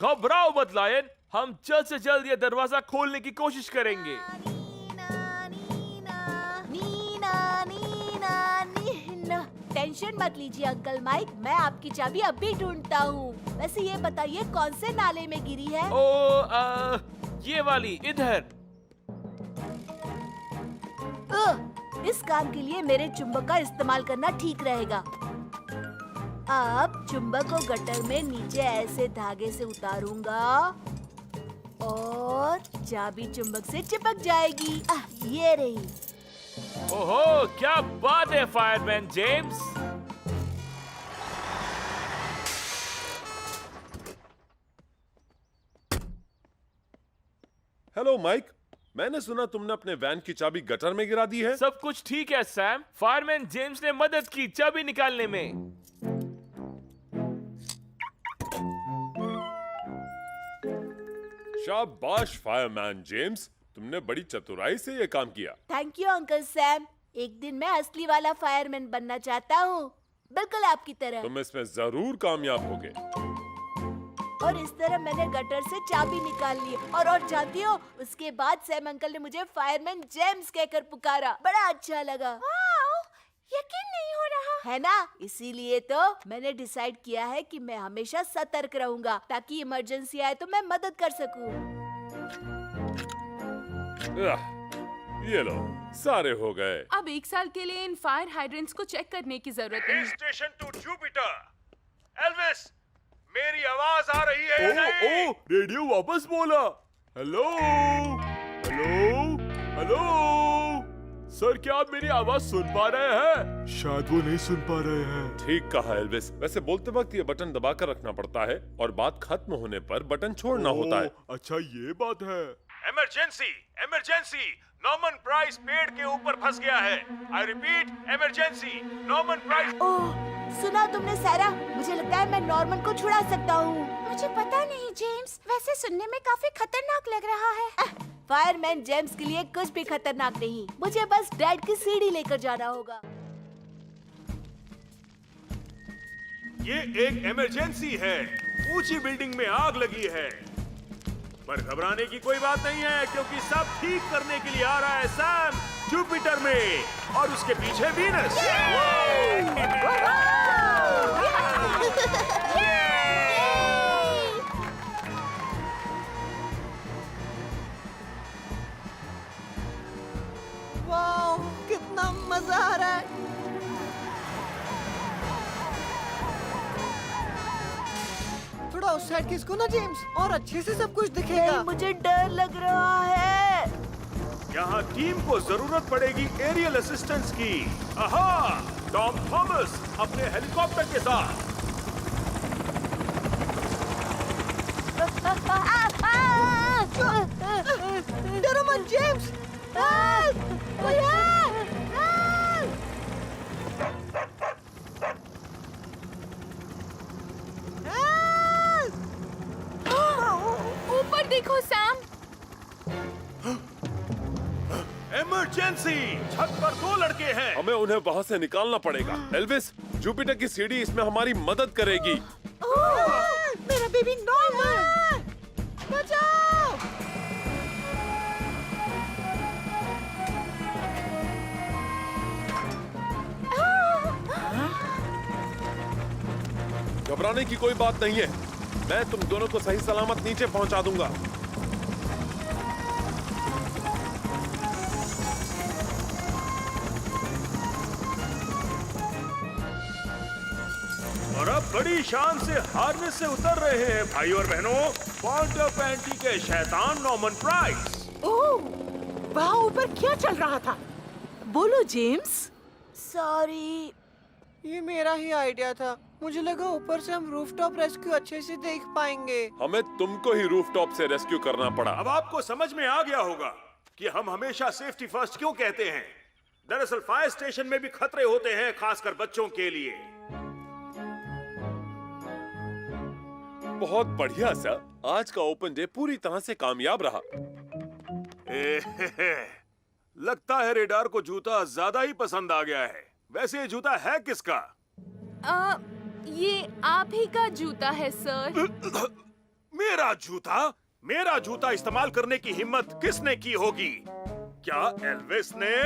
घबराओ मत लायन, हम जल्द से जल्द ये दरवाजा खोलने की कोशिश करेंगे। टेंशन मत लीजिए अंकल माइक, मैं आपकी चाबी अभी ढूंढता हूँ। वैसे ये बताइए कौन से नाले में गिरी है? ये वाली इधर। इस काम के लिए मेरे चुंबक का इस्तेमाल करना ठीक रहेगा। अब चुंबक को गटर में नीचे ऐसे धागे से उतारूंगा और चाबी चुंबक से चिपक जाएगी। ये रही। ओहो, क्या बात है फायरमैन जेम्स। हेलो माइक, मैंने सुना तुमने अपने वैन की चाबी गटर में गिरा दी है। सब कुछ ठीक है सैम, फायरमैन जेम्स ने मदद की चाबी निकालने में। शाबाश फायरमैन जेम्स, तुमने बड़ी चतुराई से ये काम किया। Thank you uncle Sam. एक दिन मैं असली वाला फायरमैन बनना चाहता हूँ, बिल्कुल आपकी तरह। तुम इसमें जरूर कामयाब होगे। और इस तरह मैंने गटर से चाबी निकाल ली। और जानती हो, उसके बाद सैम अंकल ने मुझे फायरमैन जेम्स कहकर पुकारा। बड़ा अच्छा लगा। यकीन नहीं हो रहा है ना। इसीलिए तो मैंने डिसाइड किया है कि मैं हमेशा सतर्क रहूंगा, ताकि इमरजेंसी आए तो मैं मदद कर सकूं। ये लो, सारे हो गए। अब 1 साल के लिए इन फायर हाइड्रेंट्स को चेक करने की जरूरत है। Station to Jupiter. एल्विस, मेरी आवाज आ रही है या नहीं? रेडियो वापस बोला। हेलो हेलो हेलो सर, क्या आप मेरी आवाज सुन पा रहे हैं? शायद वो नहीं सुन पा रहे हैं। ठीक कहा एल्विस। वैसे बोलते वक्त ये बटन दबाकर रखना पड़ता है और बात खत्म होने पर बटन छोड़ना होता है। अच्छा, ये बात है। इमरजेंसी, इमरजेंसी, नॉर्मन प्राइस पेड़ के ऊपर फंस गया है। I repeat, emergency, Norman Price. Oh, सुना तुमने सारा? मुझे लगता है मैं नॉर्मन को छुड़ा सकता हूँ। मुझे पता नहीं जेम्स, वैसे सुनने में काफी खतरनाक लग रहा है। फायरमैन जेम्स के लिए कुछ भी खतरनाक नहीं। मुझे बस डैड की सीढ़ी लेकर जाना होगा। ये एक इमरजेंसी है। ऊंची बिल्डिंग में आग लगी है, पर घबराने की कोई बात नहीं है, क्योंकि सब ठीक करने के लिए आ रहा है सैम जुपिटर में और उसके पीछे वीनस। वाह, कितना मजा आ रहा है। थोड़ा उस साइड खिसको ना जेम्स, और अच्छे से सब कुछ दिखेगा। नहीं, मुझे डर लग रहा है। यहाँ टीम को जरूरत पड़ेगी एरियल असिस्टेंस की। आहा, टॉम थॉमस अपने हेलीकॉप्टर के साथ। डरो मत जेम्स। ऊपर देखो सैम। इमरजेंसी, छत पर 2 लड़के हैं। हमें उन्हें वहाँ से निकालना पड़ेगा। एल्विस, जुपिटर की सीढ़ी इसमें हमारी मदद करेगी। मेरा बेबी नॉर्मन, बचाओ। घबराने की कोई बात नहीं है, मैं तुम दोनों को सही सलामत नीचे पहुंचा दूंगा। और अब बड़ी शान से हार्नेस से उतर रहे हैं भाई और बहनों, पॉन्टापेंटी के शैतान नॉर्मन प्राइस। ओह, वहाँ ऊपर क्या चल रहा था? बोलो जेम्स। सॉरी। ये मेरा ही आइडिया था। मुझे लगा ऊपर से हम रूफटॉप रेस्क्यू अच्छे से देख पाएंगे। हमें तुमको ही रूफटॉप से रेस्क्यू करना पड़ा। अब आपको समझ में आ गया होगा कि हम हमेशा सेफ्टी फर्स्ट क्यों कहते हैं। दरअसल फायर स्टेशन में भी खतरे होते हैं, खासकर बच्चों के लिए। बहुत बढ़िया सर, आज का ओपन डे पूरी तरह से कामयाब रहा। लगता है रेडार को जूता ज्यादा ही पसंद आ गया है। वैसे ये जूता है किसका? ये आप ही का जूता है सर। मेरा जूता इस्तेमाल करने की हिम्मत किसने की होगी? क्या एल्विस ने?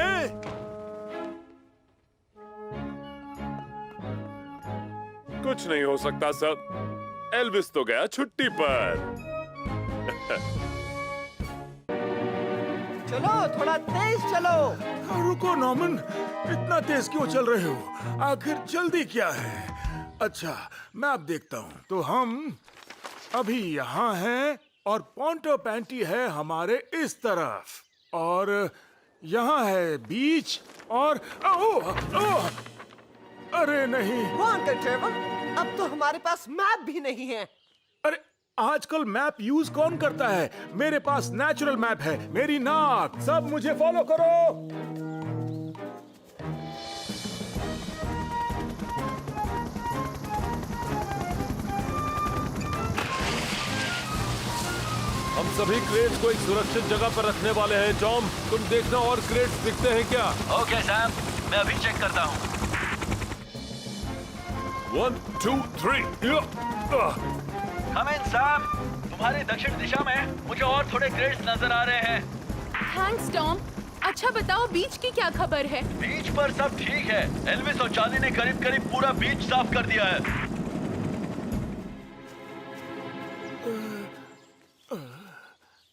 कुछ नहीं हो सकता सर, एल्विस तो गया छुट्टी पर। चलो थोड़ा तेज चलो। रुको नॉर्मन, इतना तेज क्यों चल रहे हो? आखिर जल्दी क्या है? अच्छा, मैं अब देखता हूँ। तो हम अभी यहाँ हैं और पोंटो पैंटी है हमारे इस तरफ, और यहाँ है बीच, और अरे नहीं, वो अंकल ट्रेवर, अब तो हमारे पास मैप भी नहीं है। अरे आजकल मैप यूज कौन करता है? मेरे पास नेचुरल मैप है, मेरी नाक। सब मुझे फॉलो करो। हम सभी क्रेट्स को एक सुरक्षित जगह पर रखने वाले हैं। टॉम, तुम देखना और क्रेट्स दिखते हैं क्या? ओके सैम, मैं अभी चेक करता हूँ। 1, 2, 3। कम इन सैम, तुम्हारी दक्षिण दिशा में मुझे और थोड़े क्रेट्स नजर आ रहे हैं। Thanks Tom. अच्छा बताओ, बीच की क्या खबर है? बीच पर सब ठीक है। एल्विस और चार्ली ने करीब करीब पूरा बीच साफ कर दिया है।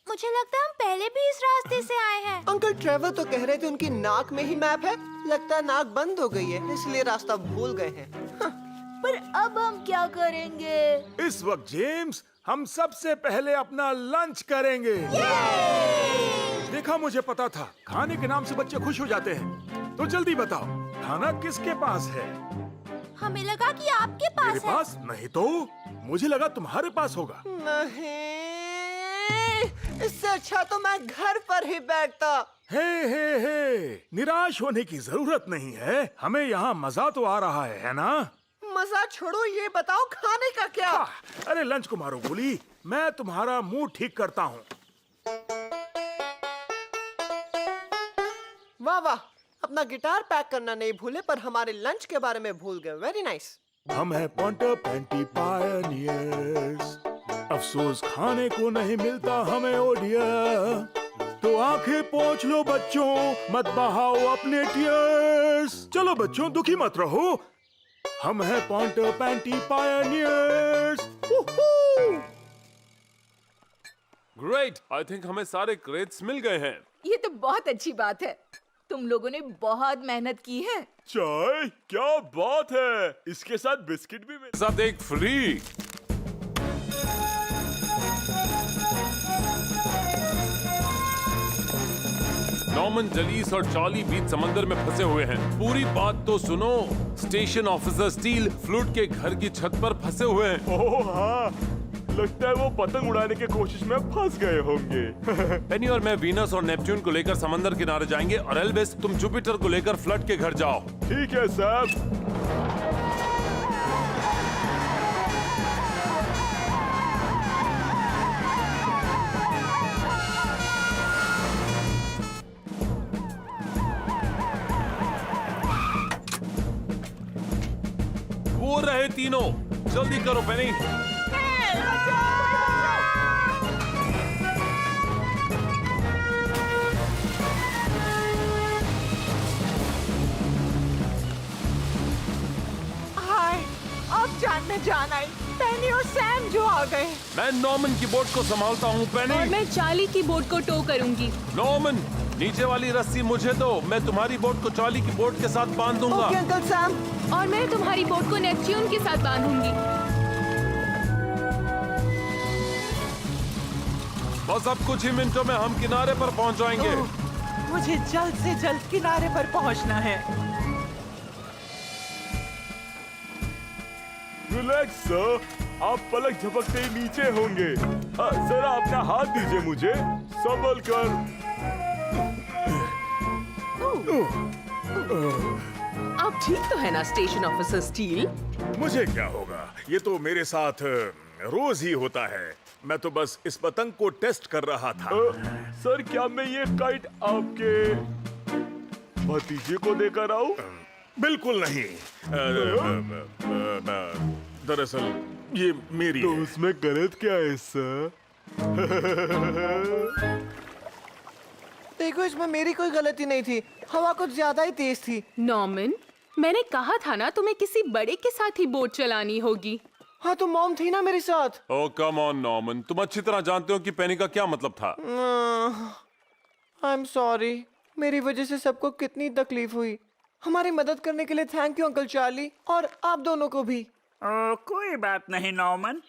मुझे लगता है हम पहले भी इस रास्ते से आए हैं। अंकल ट्रेवर तो कह रहे थे उनकी नाक में ही मैप है। लगता है नाक बंद हो गई है, इसलिए रास्ता भूल गए हैं। पर अब हम क्या करेंगे? इस वक्त जेम्स, हम सबसे पहले अपना लंच करेंगे। देखा, मुझे पता था, खाने के नाम से बच्चे खुश हो जाते हैं। तो जल्दी बताओ, खाना किसके पास है? हमें लगा कि आपके पास मेरे पास नहीं तो मुझे लगा तुम्हारे पास होगा। नहीं, इससे अच्छा तो मैं घर पर ही बैठता। हे, निराश होने की जरूरत नहीं है। हमें यहाँ मजा तो आ रहा है ना? मजा छोड़ो, ये बताओ खाने का क्या? अरे लंच को मारो गोली, मैं तुम्हारा मूड ठीक करता हूँ। वाह वाह, अपना गिटार पैक करना नहीं भूले, पर हमारे लंच के बारे में भूल गए। Very nice. हम हैं पोंटो पैंटी पायनियर्स। अफसोस खाने को नहीं मिलता हमें, ओ डियर। तो आंखें पोंछ लो बच्चों, मत बहाओ अपने टीयर्स। चलो बच्चों, दुखी मत रहो। हम हैं Pontypandy pioneers. Great, I think हमें सारे क्रेट्स मिल गए हैं। ये तो बहुत अच्छी बात है। तुम लोगों ने बहुत मेहनत की है। चाय, क्या बात है! इसके साथ बिस्किट भी मिल। साथ एक फ्री। नॉर्मन, जलीस और चार्ली बीच समंदर में फंसे हुए हैं। पूरी बात तो सुनो। स्टेशन ऑफिसर स्टील फ्लूट के घर की छत पर फंसे हुए हैं। ओह हाँ, लगता है वो पतंग उड़ाने की कोशिश में फंस गए होंगे। पेनी और मैं वीनस और नेपच्यून को लेकर समंदर किनारे जाएंगे, और एल्विस, तुम जुपिटर को लेकर फ्लड के घर जाओ। ठीक है साहब। वो रहे तीनों, जल्दी करो पेनी। हाय, अब जान में जान आई। पेनी और सैम जो आ गए। मैं नॉर्मन की बोट को संभालता हूँ और पेनी। मैं चार्ली की बोट को टो करूंगी। नॉर्मन, नीचे वाली रस्सी मुझे दो, मैं तुम्हारी बोट को चार्ली की बोट के साथ बांध दूंगा। Okay uncle Sam. और मैं तुम्हारी बोट को नेपच्यून के साथ बांधूंगी। बस अब कुछ ही मिनटों में हम किनारे पर पहुंच जाएंगे। मुझे जल्द से जल्द किनारे पर पहुंचना है। रिलैक्स सर, आप पलक झपकते ही नीचे होंगे। जरा अपना हाथ दीजिए मुझे, संभल कर। आप ठीक तो है ना स्टेशन ऑफिसर स्टील? मुझे क्या होगा, ये तो मेरे साथ रोज ही होता है। मैं तो बस इस पतंग को टेस्ट कर रहा था। सर, क्या मैं ये काइट आपके भतीजे को देकर आऊं? बिल्कुल नहीं। दरअसल ये मेरी तो है। उसमें गलत क्या है सर? देखो, इसमें मेरी कोई गलती नहीं थी। हवा कुछ ज्यादा ही तेज थी। नॉर्मन, मैंने कहा था ना तुम्हें किसी बड़े के साथ ही बोट चलानी होगी। हाँ, तो मॉम थी ना मेरे साथ। ओ कम ऑन नॉर्मन, तुम अच्छी तरह जानते हो कि पेनी का क्या मतलब था। आई एम सॉरी, मेरी वजह से सबको कितनी तकलीफ हुई। हमारी मदद करने के लिए थैंक यू अंकल चार्ली, और आप दोनों को भी। कोई बात नहीं नॉर्मन,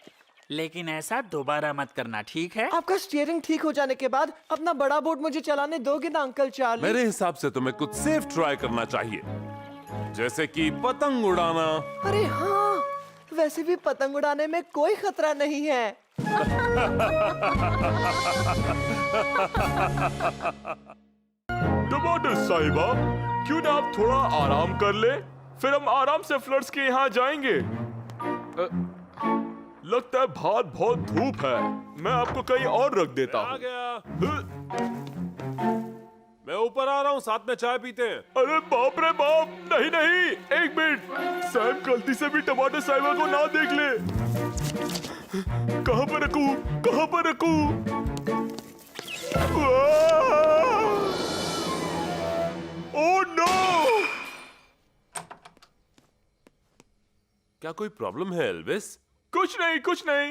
लेकिन ऐसा दोबारा मत करना, ठीक है? आपका स्टीयरिंग ठीक हो जाने के बाद अपना बड़ा बोट मुझे चलाने दोगे ना अंकल चार्ली? मेरे हिसाब से तुम्हें कुछ सेफ ट्राई करना चाहिए, जैसे कि पतंग उड़ाना। अरे हाँ, वैसे भी पतंग उड़ाने में कोई खतरा नहीं है। टमाटर साहिबा, क्यों ना आप थोड़ा आराम कर ले, फिर हम आराम से फ्लड्स के यहाँ जाएंगे। लगता है बाहर बहुत धूप है, मैं आपको कहीं और रख देता आ हूँ। गया, मैं ऊपर आ रहा हूँ, साथ में चाय पीते हैं। अरे बाप रे बाप, नहीं नहीं, एक मिनट, सैम गलती से भी टमाटर साहिबा को ना देख ले। कहाँ पर रखूं, कहाँ पर रखूं? Oh no! क्या कोई प्रॉब्लम है एल्विस? कुछ नहीं, कुछ नहीं।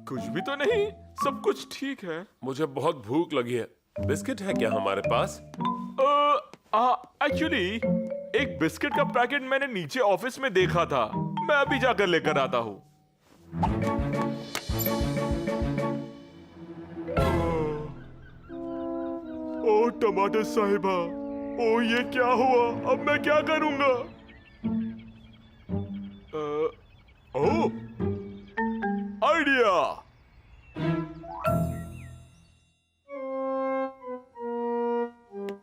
कुछ भी तो नहीं, सब कुछ ठीक है। मुझे बहुत भूख लगी है, बिस्किट है क्या हमारे पास? एक्चुअली एक बिस्किट का पैकेट मैंने नीचे ऑफिस में देखा था, मैं अभी जाकर लेकर आता हूँ। ओह टमाटर साहिबा, ओह ये क्या हुआ, अब मैं क्या करूंगा? ओह आइडिया!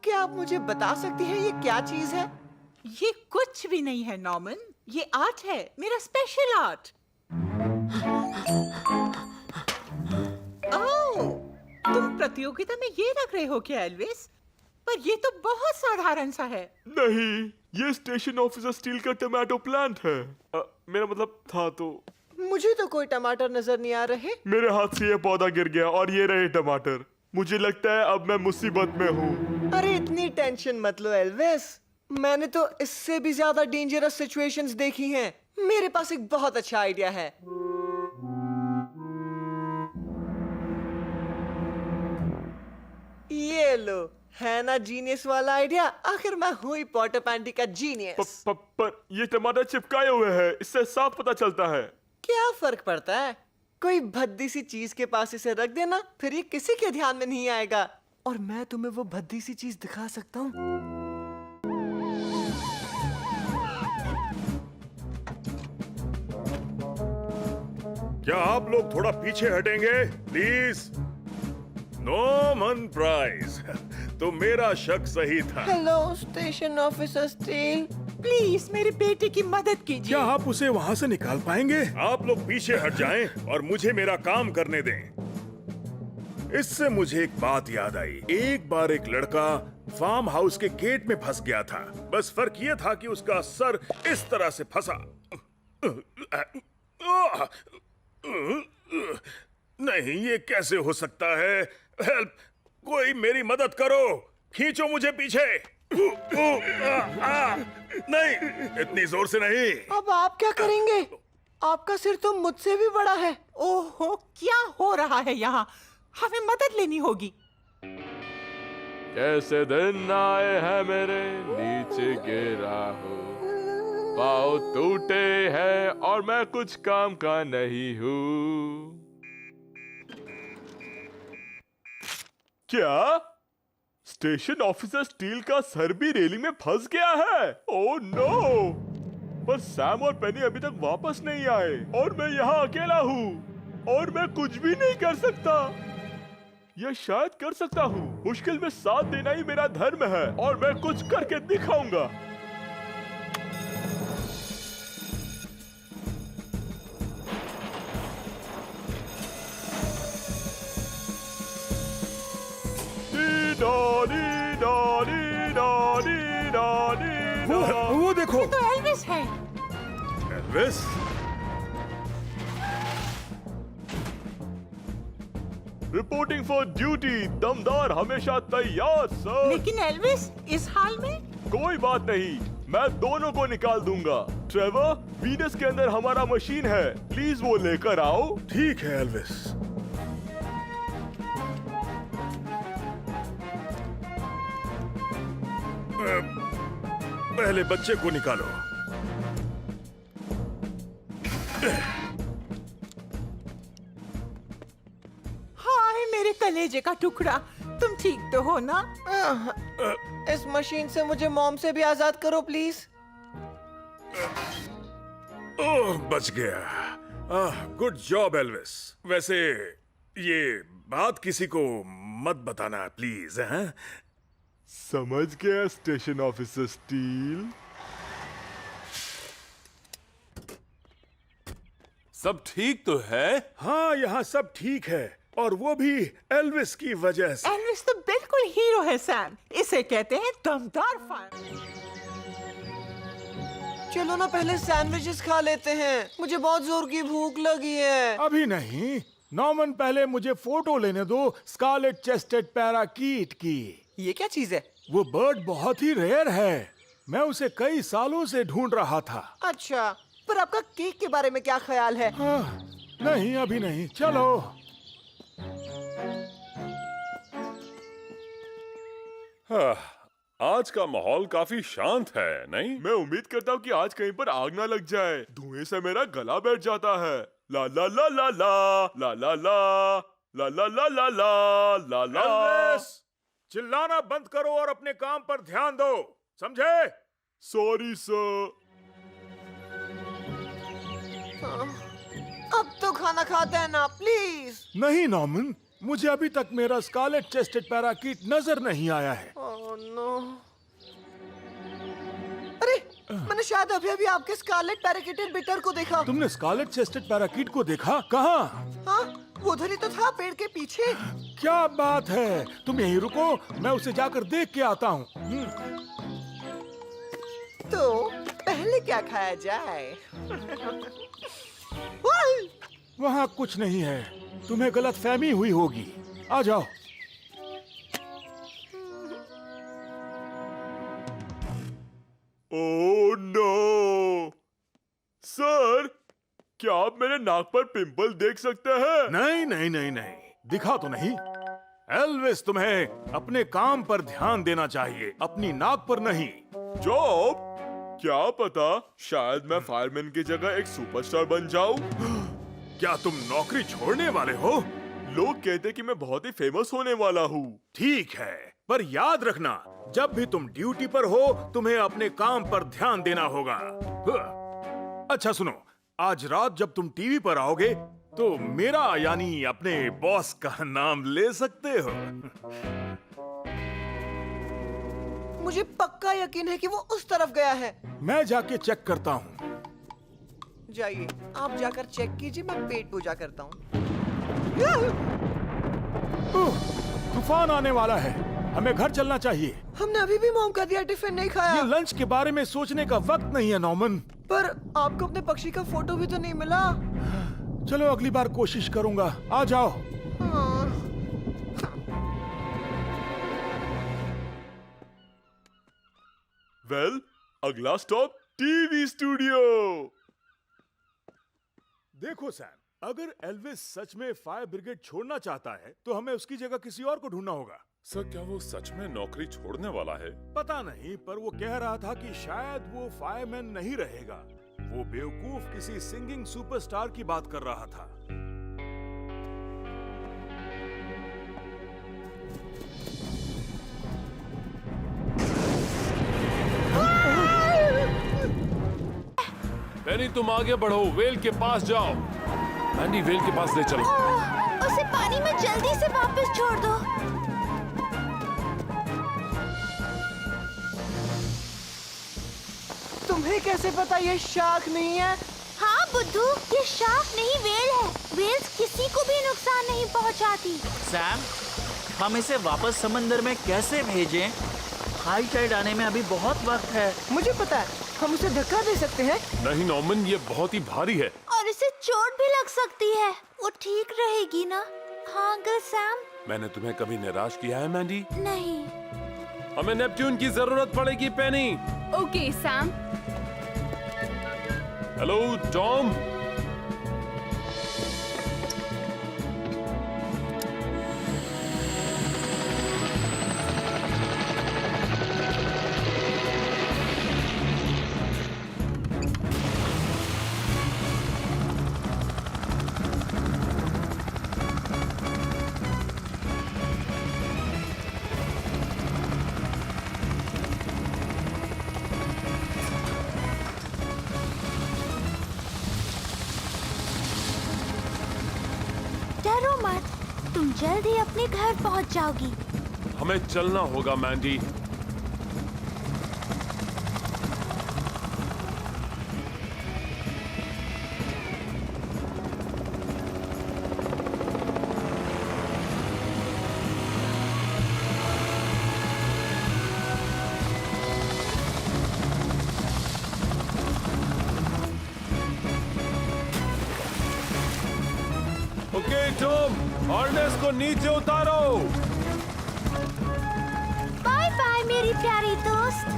क्या आप मुझे बता सकती हैं ये क्या चीज है? ये कुछ भी नहीं है नॉर्मन, ये आर्ट है, मेरा स्पेशल आर्ट। ओह, तुम प्रतियोगिता में ये रख रहे हो क्या एल्विस? पर ये तो बहुत साधारण सा है। नहीं, ये स्टेशन ऑफिसर स्टील का टमाटो प्लांट है। मेरा मतलब था तो। मुझे तो कोई टमाटर नजर नहीं आ रहे। मेरे हाथ से ये पौधा गिर गया और ये रहे टमाटर। मुझे लगता है अब मैं मुसीबत में हूँ। अरे इतनी टेंशन मत लो एल्विस, मैंने तो इससे भी ज्यादा डेंजरस सिचुएशंस देखी हैं। मेरे पास एक बहुत अच्छा आइडिया है। ये लो, है ना जीनियस वाला आइडिया? आखिर मैं हूँ ही पॉटर पैंटी का जीनियस। पर ये टमाटर चिपकाए हुए हैं, इससे साफ पता चलता है। क्या फर्क पड़ता है? कोई भद्दी सी चीज के पास इसे रख देना, फिर ये किसी के ध्यान में नहीं आएगा। और मैं तुम्हें वो भद्दी सी चीज दिखा सकता हूँ। क्या आप लोग थोड़ा पीछे हटेंगे प्लीज? नॉर्मन प्राइस, तो मेरा शक सही था। Hello station officer steel, please मेरे बेटे की मदद कीजिए। क्या आप उसे वहाँ से निकाल पाएंगे? आप लोग पीछे हट जाएं और मुझे मेरा काम करने दें। इससे मुझे एक बात याद आई। एक बार एक लड़का फार्म हाउस के गेट में फंस गया था। बस फर्क ये था कि उसका सर इस तरह से फंसा। नहीं, ये कैसे हो सकता है? हेल्प! कोई मेरी मदद करो! खींचो मुझे पीछे! नहीं, इतनी जोर से नहीं। अब आप क्या करेंगे? आपका सिर तो मुझसे भी बड़ा है। ओहो, क्या हो रहा है यहाँ? हमें मदद लेनी होगी। कैसे दिन आए हैं मेरे, नीचे गिरा हूँ, पाँव टूटे हैं और मैं कुछ काम का नहीं हूँ। क्या स्टेशन ऑफिसर स्टील का सर भी रेलिंग में फंस गया है? Oh no! पर सैम और पेनी अभी तक वापस नहीं आए और मैं यहाँ अकेला हूँ और मैं कुछ भी नहीं कर सकता। यह शायद कर सकता हूँ। मुश्किल में साथ देना ही मेरा धर्म है और मैं कुछ करके दिखाऊंगा। वो देखो, ये तो एल्विस है। एल्विस। रिपोर्टिंग फॉर ड्यूटी, दमदार हमेशा तैयार सर। लेकिन एल्विस इस हाल में कोई बात नहीं, मैं दोनों को निकाल दूंगा। ट्रेवर, वीनस के अंदर हमारा मशीन है, प्लीज वो लेकर आओ। ठीक है एल्विस। पहले बच्चे को निकालो। हाय मेरे कलेजे का टुकड़ा, तुम ठीक तो हो ना? इस मशीन से मुझे मॉम से भी आजाद करो प्लीज। ओह, बच गया। Good job Elvis. वैसे ये बात किसी को मत बताना प्लीज, हैं? समझ गया स्टेशन ऑफिसर स्टील। सब ठीक तो है? हाँ, यहाँ सब ठीक है, और वो भी एल्विस की वजह से। एल्विस तो बिल्कुल हीरो है सैम, इसे कहते हैं दमदार फायर। चलो ना पहले सैंडविचेस खा लेते हैं, मुझे बहुत जोर की भूख लगी है। अभी नहीं नॉर्मन, पहले मुझे फोटो लेने दो स्कारलेट चेस्टेड पैराकीट की। ये क्या चीज है? वो बर्ड बहुत ही रेयर है, मैं उसे कई सालों से ढूंढ रहा था। अच्छा, पर आपका केक के बारे में क्या ख्याल है? हाँ, नहीं अभी नहीं, चलो। हाँ, आज का माहौल काफी शांत है, नहीं? मैं उम्मीद करता हूँ कि आज कहीं पर आग ना लग जाए, धुएं से मेरा गला बैठ जाता है। ला ला ला ला ला ला ला ला ला ला ला ला ला ला ला। एल्विस, चिल्लाना बंद करो और अपने काम पर ध्यान दो, समझे? Sorry sir. अब तो खाना खाते हैं ना प्लीज। नहीं नॉर्मन, मुझे अभी तक मेरा स्कारलेट चेस्टेड पैराकीट नजर नहीं आया है। Oh no. अरे, मैंने शायद अभी अभी आपके स्कारलेट पैराकीटेड बिटर को देखा। तुमने स्कारलेट चेस्टेड पैराकीट को देखा? कहाँ? हाँ, वो उधर ही तो था, पेड़ के पीछे। क्या बात है, तुम यहीं रुको, मैं उसे जाकर देख के आता हूँ। तो पहले क्या खाया जाए? वहाँ कुछ नहीं है, तुम्हें गलतफहमी हुई होगी, आ जाओ। ओह नो सर, क्या आप मेरे नाक पर पिंपल देख सकते हैं? नहीं नहीं नहीं नहीं, दिखा तो नहीं। एल्विस, तुम्हें अपने काम पर ध्यान देना चाहिए, अपनी नाक पर नहीं। जॉब? क्या पता, शायद मैं फायरमैन की जगह एक सुपरस्टार बन जाऊं। क्या तुम नौकरी छोड़ने वाले हो? लोग कहते कि मैं बहुत ही फेमस होने वाला हूँ। ठीक है, पर याद रखना, जब भी तुम ड्यूटी पर हो तुम्हें अपने काम पर ध्यान देना होगा। अच्छा सुनो, आज रात जब तुम टीवी पर आओगे तो मेरा यानी अपने बॉस का नाम ले सकते हो। मुझे पक्का यकीन है कि वो उस तरफ गया है। मैं जाके चेक करता हूँ। जाइए, आप जाकर चेक कीजिए, मैं पेट पूजा करता हूँ। तूफान आने वाला है, हमें घर चलना चाहिए। हमने अभी भी मॉम का दिया टिफिन नहीं खाया। ये लंच के बारे में सोचने का वक्त नहीं है नॉर्मन। पर आपको अपने पक्षी का फोटो भी तो नहीं मिला। चलो अगली बार कोशिश करूंगा, आ जाओ। वेल, अगला स्टॉप टीवी स्टूडियो। देखो सैम, अगर एल्विस सच में फायर ब्रिगेड छोड़ना चाहता है तो हमें उसकी जगह किसी और को ढूंढना होगा। सर, क्या वो सच में नौकरी छोड़ने वाला है? पता नहीं, पर वो कह रहा था कि शायद वो फायरमैन नहीं रहेगा। वो बेवकूफ किसी सिंगिंग सुपरस्टार की बात कर रहा था। पेनी, तुम आगे बढ़ो, वेल के पास जाओ। मैंडी, वेल के पास ले चलो। उसे पानी में जल्दी से वापस छोड़ दो। तुम्हें कैसे पता ये शार्क नहीं है? हाँ बुद्धू, ये शार्क नहीं वेल है। वेल्स किसी को भी नुकसान नहीं पहुंचाती। सैम, हम इसे वापस समंदर में कैसे भेजें? हाई टाइड आने में अभी बहुत वक्त है। मुझे पता है, हम उसे धक्का दे सकते हैं। नहीं नॉर्मन, ये बहुत ही भारी है। और इसे चोट भी लग सकती है। वो ठीक रहेगी ना? हाँ अंकल सैम। मैंने तुम्हें कभी निराश किया है मैंडी? नहीं। हमें नेपट्यून की जरूरत पड़ेगी Penny. Okay Sam. Hello Tom. डरो मत, तुम जल्द ही अपने घर पहुंच जाओगी। हमें चलना होगा मैंडी। ओके टॉम, हार्नेस को नीचे उतारो। बाय बाय मेरी प्यारी दोस्त।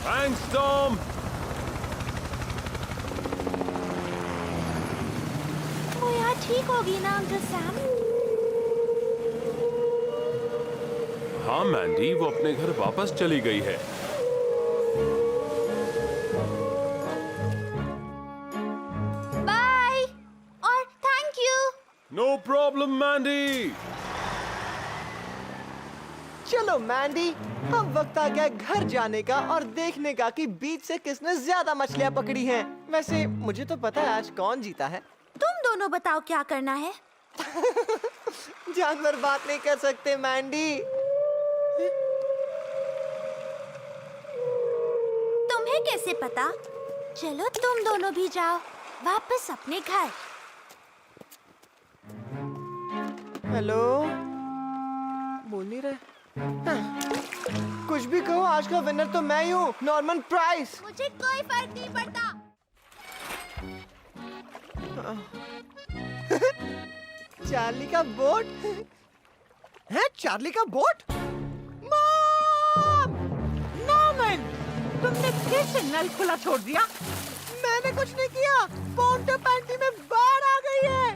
Thanks Tom. वो यहाँ ठीक होगी ना अंकल सैम? हाँ मैंडी, वो अपने घर वापस चली गई है। बाय और thank you. No problem Mandy. चलो मैंडी, अब वक्त आ गया घर जाने का और देखने का कि बीच से किसने ज्यादा मछलियाँ पकड़ी हैं। वैसे मुझे तो पता है आज कौन जीता है। तुम दोनों बताओ क्या करना है? जानवर बात नहीं कर सकते मैंडी। तुम्हें कैसे पता? चलो तुम दोनों भी जाओ वापस अपने घर। हेलो, बोल नहीं रहे। कुछ भी कहो, आज का विनर तो मैं ही हूँ, नॉर्मन प्राइस। मुझे कोई फर्क नहीं पड़ता। चार्ली का बोट है? चार्ली का बोट? मॉम! नॉर्मन, तुमने फिर से नल खुला छोड़ दिया। मैंने कुछ नहीं किया। पोंटो पैंटी में बाढ़ आ गई है।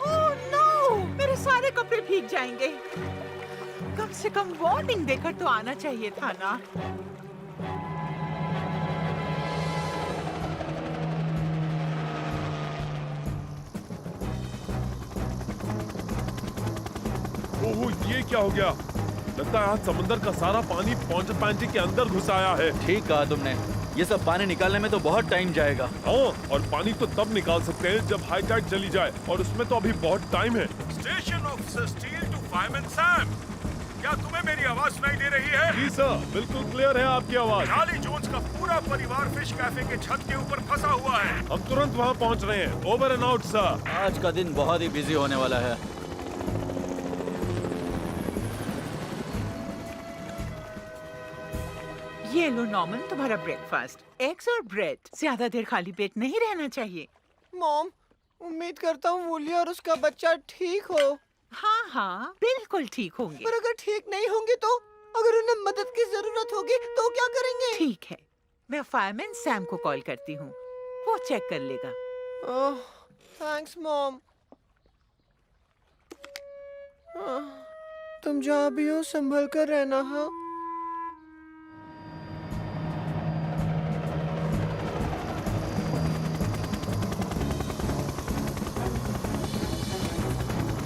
ओह नो, मेरे सारे कपड़े भीग जाएंगे। कम से कम वार्निंग देकर तो आना चाहिए था ना। ओह, ये क्या हो गया? लगता है आज समंदर का सारा पानी पोंटो पैंटी के अंदर घुस आया है। ठीक कहा तुमने, ये सब पानी निकालने में तो बहुत टाइम जाएगा। हाँ, और पानी तो तब निकाल सकते हैं जब हाई टाइड चली जाए, और उसमें तो अभी बहुत टाइम है। Station officer Steele to fireman Sam, क्या तुम्हें मेरी आवाज सुनाई दे रही है? जी सर, बिल्कुल क्लियर है आपकी आवाज। चार्ली जोन्स का पूरा परिवार फिश कैफे के छत के ऊपर फंसा हुआ है। हम तुरंत वहाँ पहुँच रहे हैं। Over and out sir. आज का दिन बहुत ही बिजी होने वाला है। ये लो नॉर्मन, तुम्हारा ब्रेकफास्ट, एग्स और ब्रेड। ज्यादा देर खाली पेट नहीं रहना चाहिए। मॉम, उम्मीद करता हूँ वूली और उसका बच्चा ठीक हो। हाँ हाँ, बिल्कुल ठीक होंगे। पर अगर ठीक नहीं होंगे तो? अगर उन्हें मदद की जरूरत होगी तो क्या करेंगे? ठीक है, मैं फायरमैन सैम को कॉल करती हूँ, वो चेक कर लेगा। ओह, थैंक्स मॉम। तुम जहाँ भी हो संभल कर रहना। हाँ,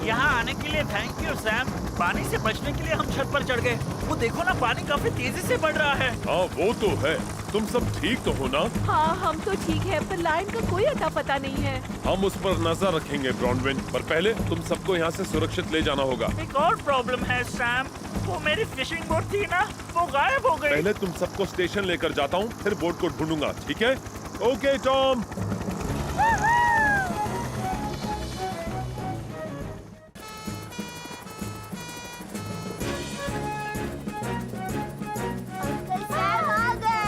यहाँ आने के लिए थैंक यू सैम। पानी से बचने के लिए हम छत पर चढ़ गए। वो देखो ना, पानी काफी तेजी से बढ़ रहा है। हाँ वो तो है। तुम सब ठीक तो हो ना? हाँ हम तो ठीक है, पर लाइन का कोई अता पता नहीं है। हम उस पर नजर रखेंगे ब्रॉनविन, पर पहले तुम सबको यहाँ से सुरक्षित ले जाना होगा। एक और प्रॉब्लम है सैम, वो मेरी फिशिंग बोट थी ना, वो गायब हो गई। पहले तुम सबको स्टेशन लेकर जाता हूँ, फिर बोट को ढूंढूंगा, ठीक है? Okay Tom. अंकल सैम आ गए।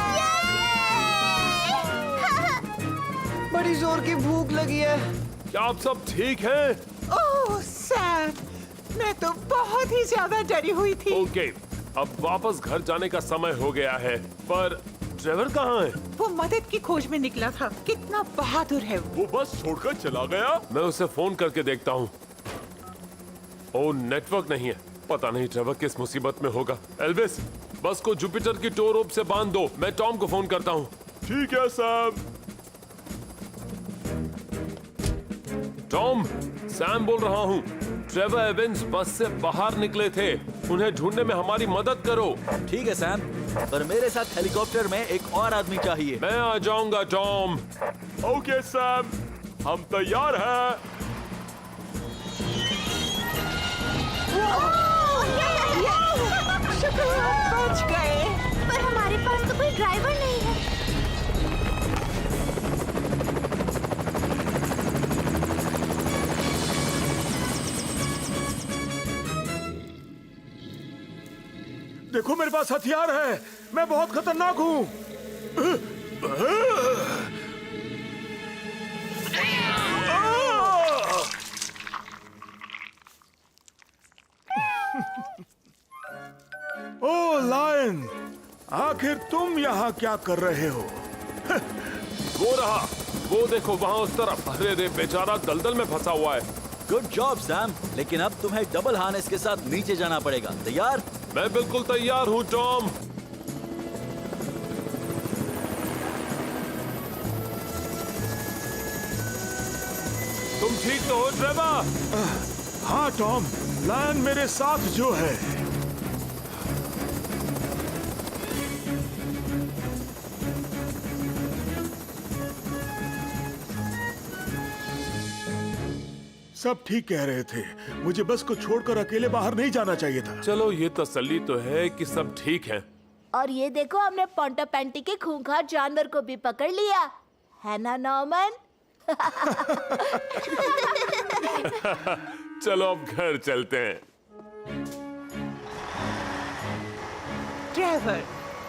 बड़ी बड़ी जोर की भूख लगी है। क्या आप सब ठीक हैं? ओह सैम, मैं तो बहुत ही ज्यादा डरी हुई थी। ओके, अब वापस घर जाने का समय हो गया है, पर ट्रेवर कहाँ है? वो मदद की खोज में निकला था। कितना बहादुर है वो। वो बस छोड़कर चला गया। मैं उसे फोन करके देखता हूँ। ओ, नेटवर्क नहीं है। पता नहीं ट्रेवर किस मुसीबत में होगा। एल्विस, बस को जुपिटर की टो रोप से बांध दो। मैं टॉम को फोन करता हूँ। ठीक है सैम। टॉम, सैम बोल रहा हूँ। ट्रेवर एवेंस बस से बाहर निकले थे। उन्हें ढूंढने में हमारी मदद करो। ठीक है सैम, पर मेरे साथ हेलीकॉप्टर में एक और आदमी चाहिए। मैं आ जाऊंगा टॉम। ओके सैम, हम तैयार हैं। शुक्र है बच गए। पर हमारे पास तो कोई ड्राइवर नहीं है। देखो मेरे पास हथियार है। मैं बहुत खतरनाक हूँ। ओ लायन, आखिर तुम यहाँ क्या कर रहे हो? वो रहा, वो देखो वहाँ उस तरफ। अरे रे, बेचारा दलदल में फंसा हुआ है। गुड जॉब सैम, लेकिन अब तुम्हें डबल हार्नेस के साथ नीचे जाना पड़ेगा। तैयार? मैं बिल्कुल तैयार हूँ टॉम। तुम ठीक तो हो ट्रेवर? हाँ टॉम, लायन मेरे साथ जो है। सब ठीक कह रहे थे। मुझे बस को छोड़कर अकेले बाहर नहीं जाना चाहिए था। चलो, ये तसल्ली तो है कि सब ठीक है। और ये देखो, हमने पोंटापेंटी के खूंखार जानवर को भी पकड़ लिया है ना नॉर्मन? चलो अब घर चलते हैं। ट्रेवर,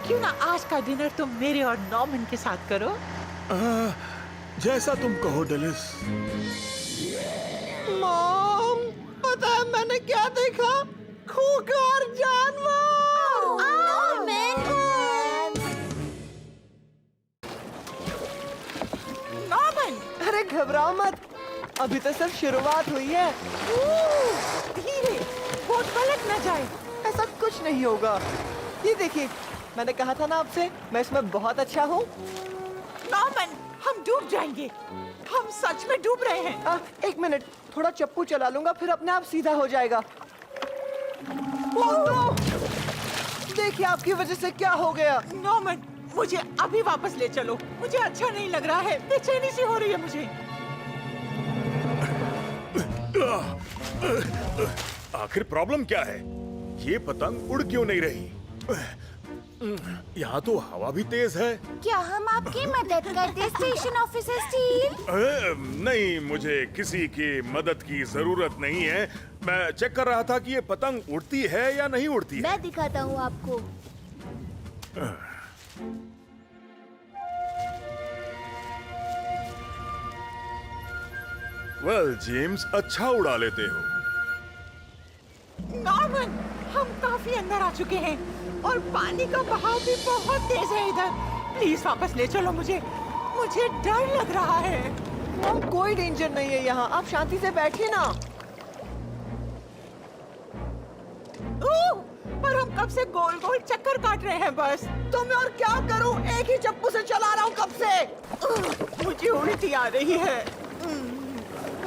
क्यों ना आज का डिनर तुम मेरे और नॉर्मन के साथ करो? जैसा तुम कहो डेलिस। मॉम, पता है मैंने क्या देखा? खूंखार जानवर। नॉर्मन, अरे घबराओ मत, अभी तो सिर्फ शुरुआत हुई है। धीरे, बोट पलट न जाए। ऐसा कुछ नहीं होगा। ये देखिए, मैंने कहा था ना आपसे, मैं इसमें बहुत अच्छा हूँ। नॉर्मन, हम डूब जाएंगे। हम सच में डूब रहे हैं। एक मिनट, थोड़ा चप्पू चला लूंगा, फिर अपने आप सीधा हो जाएगा। Oh no! देखिए आपकी वजह से क्या हो गया। नॉर्मन, मुझे अभी वापस ले चलो। मुझे अच्छा नहीं लग रहा है, बेचैनी सी हो रही है मुझे। आखिर प्रॉब्लम क्या है? ये पतंग उड़ क्यों नहीं रही? यहाँ तो हवा भी तेज है। क्या हम आपकी मदद कर दें, स्टेशन ऑफिसर स्टील? नहीं, मुझे किसी की मदद की जरूरत नहीं है। मैं चेक कर रहा था कि ये पतंग उड़ती है या नहीं उड़ती है। मैं दिखाता हूँ आपको। वेल जेम्स, अच्छा उड़ा लेते हो। नॉर्मन, हम काफी अंदर आ चुके हैं और पानी का बहाव भी बहुत तेज है इधर। प्लीज वापस ले चलो मुझे। मुझे डर लग रहा है। मॉम, कोई डेंजर नहीं है यहाँ, आप शांति से बैठिए ना। पर हम कब से गोल गोल चक्कर काट रहे हैं बस। तो मैं और क्या करूँ, एक ही चप्पू से चला रहा हूँ कब से। मुझे उल्टी आ रही है।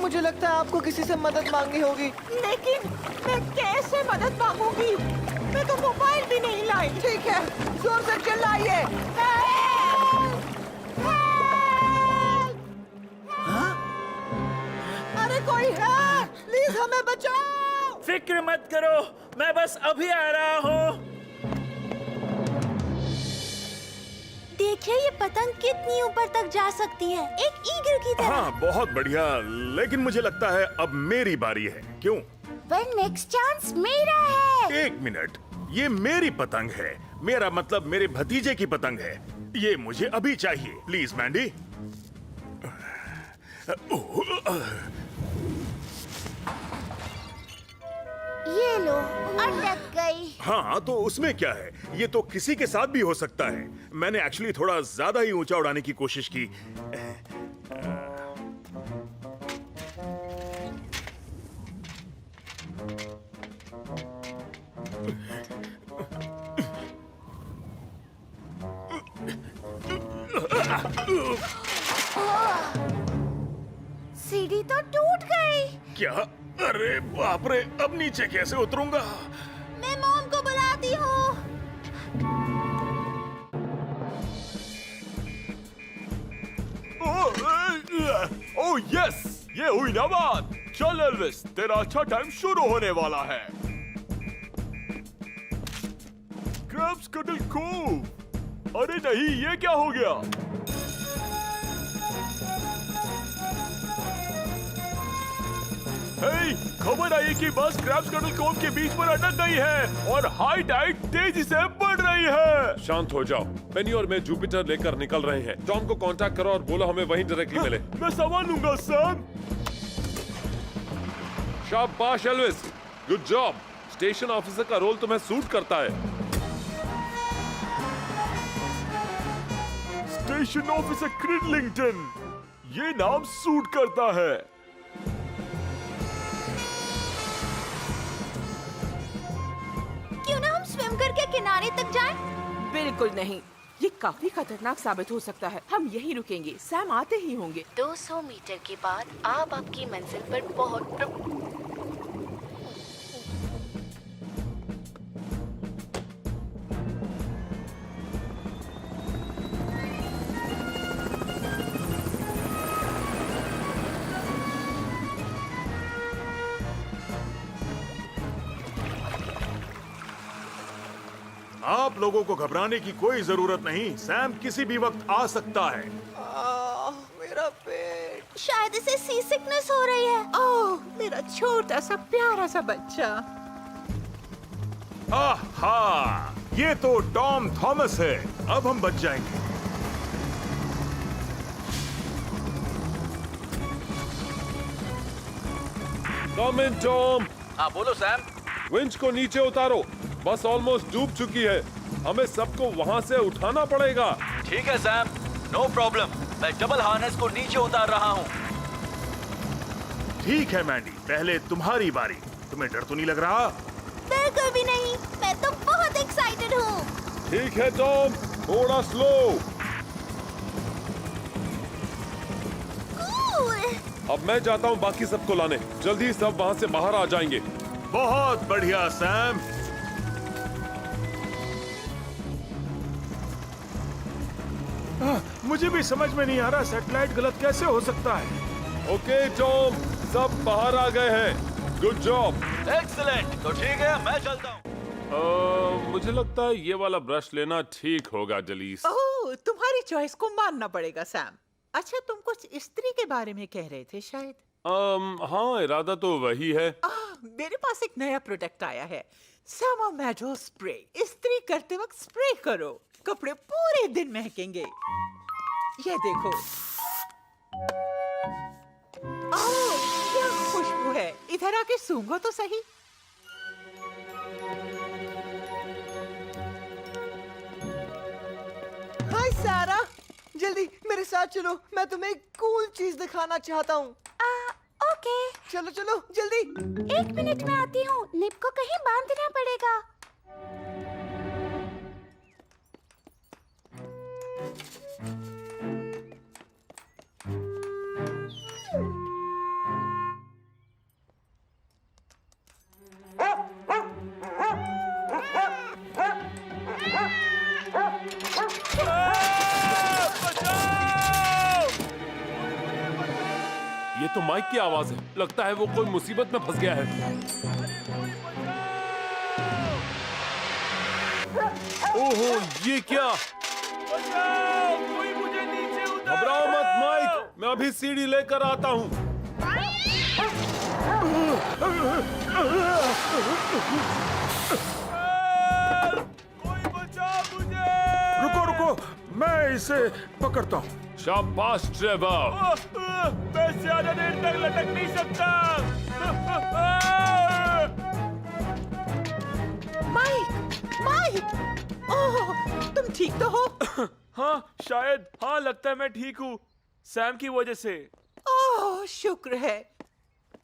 मुझे लगता है आपको किसी से मदद मांगनी होगी। लेकिन मैं कैसे मदद मांगूंगी? मैं तो मोबाइल भी नहीं लाई। ठीक है, जोर से चिल्लाइए। अरे कोई है? प्लीज हमें बचाओ। फिक्र मत करो, मैं बस अभी आ रहा हूँ। देखिए ये पतंग कितनी ऊपर तक जा सकती है, एक ईगल की तरह। हाँ, बहुत बढ़िया। लेकिन मुझे लगता है अब मेरी बारी है। क्यों? पर नेक्स्ट चांस मेरा है। एक मिनट, ये मेरी पतंग है। मेरा मतलब मेरे भतीजे की पतंग है। ये मुझे अभी चाहिए। प्लीज मैंडी। ये लो, अटक गई। हाँ तो उसमें क्या है, ये तो किसी के साथ भी हो सकता है। मैंने एक्चुअली थोड़ा ज्यादा ही ऊंचा उड़ाने की कोशिश की। सीढ़ी तो टूट गई। क्या? अरे बाप रे, अब नीचे कैसे उतरूंगा? मैं मॉम को बुलाती हूँ। ओह यस, ये हुई ना बात। चल एल्विस, तेरा अच्छा टाइम शुरू होने वाला है। क्रैब्स कटल कोव। अरे नहीं, ये क्या हो गया? हे, खबर आई कि बस क्रैब्स कटल कोव के बीच पर अटक गई है और हाई टाइड तेजी से बढ़ रही है। शांत हो जाओ। पेनी और मैं जुपिटर लेकर निकल रहे हैं। टॉम को कांटेक्ट करो और बोलो हमें वहीं डायरेक्टली मिले। मैं संभालूंगा सैम। शाबाश Elvis, good job. Station officer का रोल तुम्हें सूट करता है। स्टेशन ऑफिसर क्रिडलिंगटन, ये नाम सूट करता है। क्यों ना हम स्विम करके किनारे तक जाएं? बिल्कुल नहीं, ये काफी खतरनाक साबित हो सकता है। हम यहीं रुकेंगे, सैम आते ही होंगे। 200 मीटर के बाद आप आपकी मंजिल पर पहुंच। आप लोगों को घबराने की कोई जरूरत नहीं। सैम किसी भी वक्त आ सकता है। मेरा पेट। शायद इसे सी सिकनेस हो रही है। ओह, मेरा छोटा सा प्यारा सा बच्चा। आहा, ये तो टॉम थॉमस है। अब हम बच जाएंगे। कम इन टॉम। हाँ बोलो सैम। विंच को नीचे उतारो, बस ऑलमोस्ट डूब चुकी है। हमें सबको वहां से उठाना पड़ेगा। ठीक है सैम, नो प्रॉब्लम। मैं डबल हार्नेस को नीचे उतार रहा हूँ। ठीक है मैंडी, पहले तुम्हारी बारी। तुम्हें डर तो नहीं लग रहा? बिल्कुल भी नहीं, मैं तो बहुत एक्साइटेड हूँ। ठीक है टॉम, थोड़ा स्लो। अब मैं जाता हूँ बाकी सबको लाने। जल्दी सब वहाँ से बाहर आ जाएंगे। बहुत बढ़िया सैम। मुझे भी समझ में नहीं आ रहा, सैटेलाइट गलत कैसे हो सकता है। ओके टॉम, सब बाहर आ गए हैं। Good job. एक्सीलेंट। तो ठीक है, मैं चलता हूँ। मुझे लगता है ये वाला ब्रश लेना ठीक होगा जलीस। ओह, तुम्हारी चॉइस को मानना पड़ेगा सैम। अच्छा, तुम कुछ इस्त्री के बारे में कह रहे थे शायद। हाँ, इरादा तो वही है। मेरे पास एक नया प्रोडक्ट आया है, समर मैडो स्प्रे। इस्त्री करते वक्त स्प्रे करो, कपड़े पूरे दिन महकेंगे। ये देखो। ओह, क्या खुशबू है। इधर आके सूंघो तो सही। हाय सारा, जल्दी मेरे साथ चलो। मैं तुम्हें एक कूल चीज दिखाना चाहता हूँ। ओके। चलो चलो जल्दी। 1 मिनट में आती हूँ। निप को कहीं बांधना पड़ेगा। ये तो माइक की आवाज है। लगता है वो कोई मुसीबत में फंस गया है। ओहो, ये क्या? कोई मुझे नीचे उतारो। घबराओ मत माइक, मैं अभी सीढ़ी लेकर आता हूँ। कोई बचाओ मुझे। रुको रुको, मैं इसे पकड़ता हूँ। शाबाश ट्रेवर। मैं ज्यादा देर तक लटक नहीं सकता। माइक, ओह, तुम ठीक तो हो? हाँ शायद, हाँ लगता है मैं ठीक हूँ, सैम की वजह से। ओह, शुक्र है।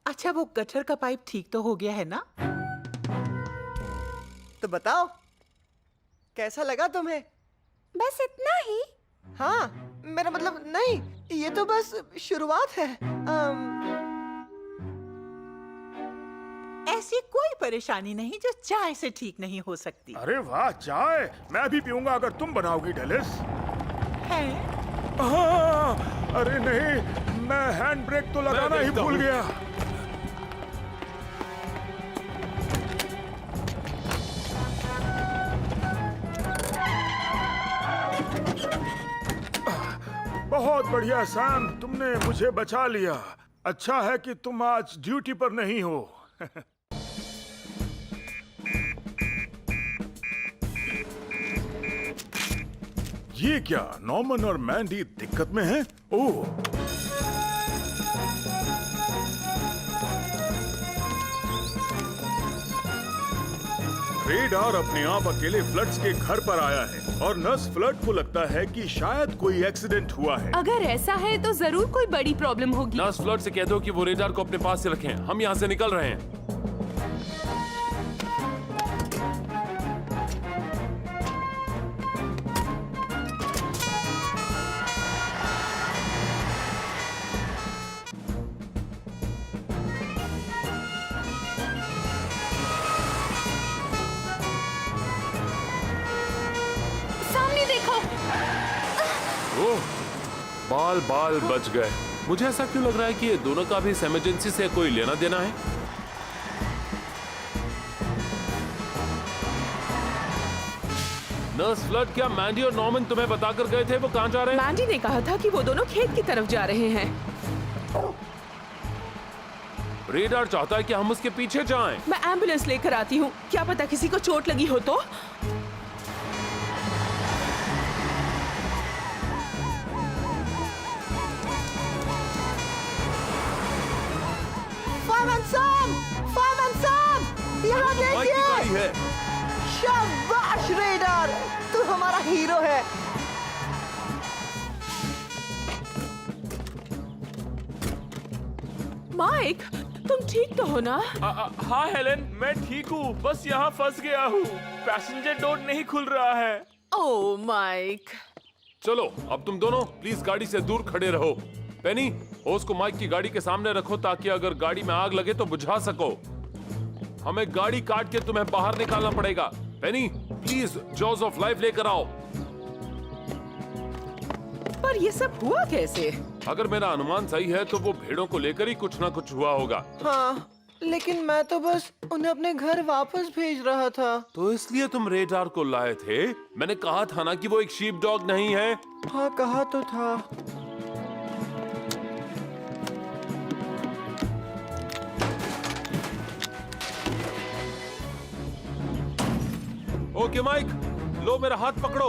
अच्छा, वो गटर का पाइप ठीक तो हो गया है ना? तो बताओ, कैसा लगा तुम्हें? बस इतना ही? हाँ, मेरा मतलब नहीं, ये तो बस शुरुआत है। ऐसी कोई परेशानी नहीं जो चाय से ठीक नहीं हो सकती अरे वाह, चाय मैं भी पीऊंगा अगर तुम बनाओगी डेलिस। है। अरे नहीं, मैं हैंड ब्रेक तो लगाना ही भूल गया। बहुत बढ़िया सैम, तुमने मुझे बचा लिया। अच्छा है कि तुम आज ड्यूटी पर नहीं हो। ये क्या, नॉर्मन और मैंडी दिक्कत में हैं? ओह, रेडार अपने आप अकेले फ्लड्स के घर पर आया है और नर्स फ्लड को लगता है कि शायद कोई एक्सीडेंट हुआ है। अगर ऐसा है तो जरूर कोई बड़ी प्रॉब्लम होगी। नर्स फ्लड से कह दो कि वो रेडार को अपने पास से रखें, हम यहाँ से निकल रहे हैं। बाल बाल बच गए। मुझे ऐसा क्यों लग रहा है कि ये दोनों का भी इस इमरजेंसी से कोई लेना देना है। नर्स फ्लड, क्या मैंडी और नॉर्मन तुम्हें बताकर गए थे वो कहाँ जा रहे हैं? मैंडी ने कहा था कि वो दोनों खेत की तरफ जा रहे हैं। रेडार चाहता है कि हम उसके पीछे जाएं। मैं एम्बुलेंस लेकर आती हूँ, क्या पता किसी को चोट लगी हो तो। यहाँ माइक की गाड़ी देखिए। है। शाबाश रेडार, तू हमारा हीरो है। माइक, तुम ठीक तो हो ना? हाँ हेलेन, मैं ठीक हूँ, बस यहाँ फंस गया हूँ। पैसेंजर डोर नहीं खुल रहा है। ओह माइक। चलो अब तुम दोनों प्लीज गाड़ी से दूर खड़े रहो। पेनी, होस को माइक की गाड़ी के सामने रखो ताकि अगर गाड़ी में आग लगे तो बुझा सको। हमें गाड़ी काट के तुम्हें बाहर निकालना पड़ेगा। पेनी, प्लीज जॉज ऑफ लाइफ लेकर आओ। पर ये सब हुआ कैसे? अगर मेरा अनुमान सही है तो वो भेड़ों को लेकर ही कुछ ना कुछ हुआ होगा। हाँ, लेकिन मैं तो बस उन्हें अपने घर वापस भेज रहा था। तो इसलिए तुम रेडार को लाए थे? मैंने कहा था ना कि वो एक शीप डॉग नहीं है। हाँ, कहा तो था। ओके माइक, लो मेरा हाथ पकड़ो।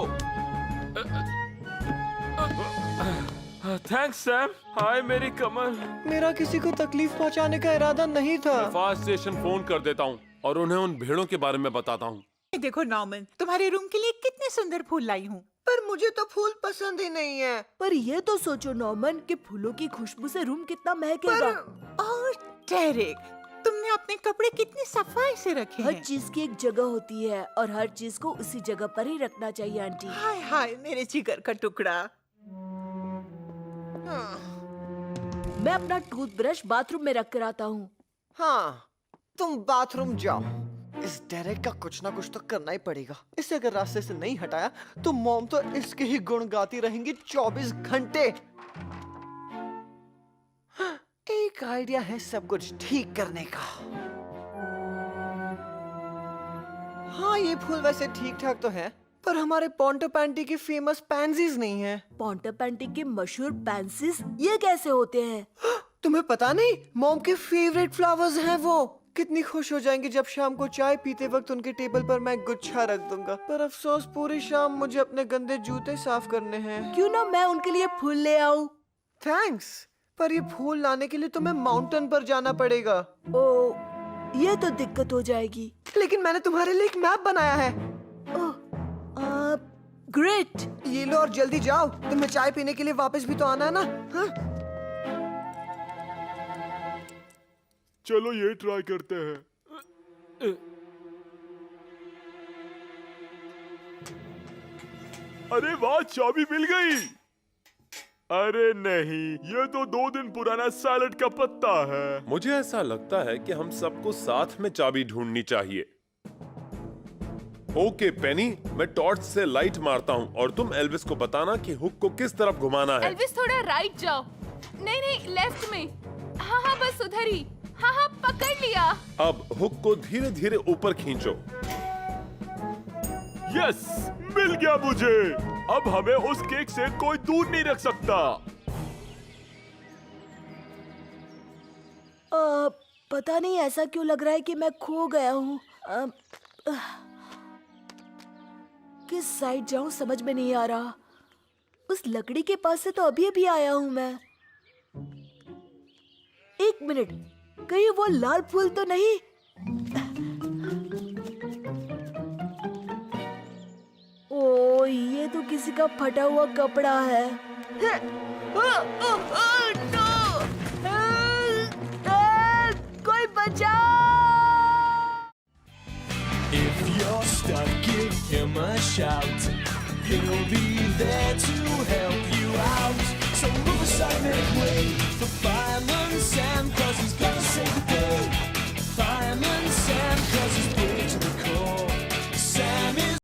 Thanks Sam. हाय मेरी कमर। मेरा किसी को तकलीफ पहुंचाने का इरादा नहीं था। मैं फायर स्टेशन फोन कर देता हूँ और उन्हें उन भेड़ों के बारे में बताता हूँ। देखो नॉर्मन, तुम्हारे रूम के लिए कितने सुंदर फूल लाई हूँ। पर मुझे तो फूल पसंद ही नहीं है। पर ये तो सोचो नॉर्मन कि फूलों की खुशबू से रूम कितना महकेगा। और डेरेक, तुमने अपने कपड़े कितनी सफाई से रखे हर हैं। चीज की एक जगह होती है और हर चीज को उसी जगह पर ही रखना चाहिए आंटी। हाय हाय मेरे जिगर का टुकड़ा। मैं अपना टूथब्रश बाथरूम में रख कर आता हूँ। हाँ, तुम बाथरूम जाओ। इस डेरेक का कुछ ना कुछ तो करना ही पड़ेगा। इसे अगर रास्ते से नहीं हटाया तो मॉम तो इसके ही गुण गाती रहेंगी 24 घंटे। एक आइडिया है सब कुछ ठीक करने का। हाँ, ये फूल वैसे ठीक ठाक तो है, पर हमारे पोंटो पैंटी की फेमस पैंसीज नहीं है। पोंटो पैंटी के मशहूर पैंसीज ये कैसे होते हैं? तुम्हें पता नहीं, मॉम के फेवरेट फ्लावर्स हैं वो। कितनी खुश हो जाएंगी जब शाम को चाय पीते वक्त उनके टेबल पर मैं गुच्छा रख दूंगा। पर अफसोस पूरी शाम मुझे अपने गंदे जूते साफ करने हैं। क्यों ना मैं उनके लिए फूल ले आऊं? थैंक्स, पर ये फूल लाने के लिए तुम्हें माउंटेन पर जाना पड़ेगा। ओ, ये तो दिक्कत हो जाएगी। लेकिन मैंने तुम्हारे लिए एक मैप बनाया है। ग्रेट। ये लो और जल्दी जाओ, तुम्हें चाय पीने के लिए वापस भी तो आना है ना। हाँ? चलो ये ट्राई करते हैं। अरे वाह, चाबी मिल गई। अरे नहीं, ये तो 2 दिन पुराना सैलड का पत्ता है। मुझे ऐसा लगता है कि हम सबको साथ में चाबी ढूंढनी चाहिए। ओके पेनी, मैं टॉर्च से लाइट मारता हूँ और तुम एल्विस को बताना कि हुक को किस तरफ घुमाना है। एल्विस थोड़ा राइट जाओ। नहीं नहीं, लेफ्ट में। हाँ हाँ, बस उधर ही। हाँ हाँ, पकड़ लिया। अब हुक को धीरे धीरे ऊपर खींचो। यस, मिल गया मुझे। अब हमें उस केक से कोई दूर नहीं रख सकता। पता नहीं ऐसा क्यों लग रहा है कि मैं खो गया हूँ। किस साइड जाऊं समझ में नहीं आ रहा। उस लकड़ी के पास से तो अभी अभी आया हूं मैं। 1 मिनट, कहीं वो लाल फूल तो नहीं? ओ, ये तो किसी का फटा हुआ कपड़ा है। कोई बचाओ! If you're stuck, give him a shout. He'll be there to help you out. So move aside, make way.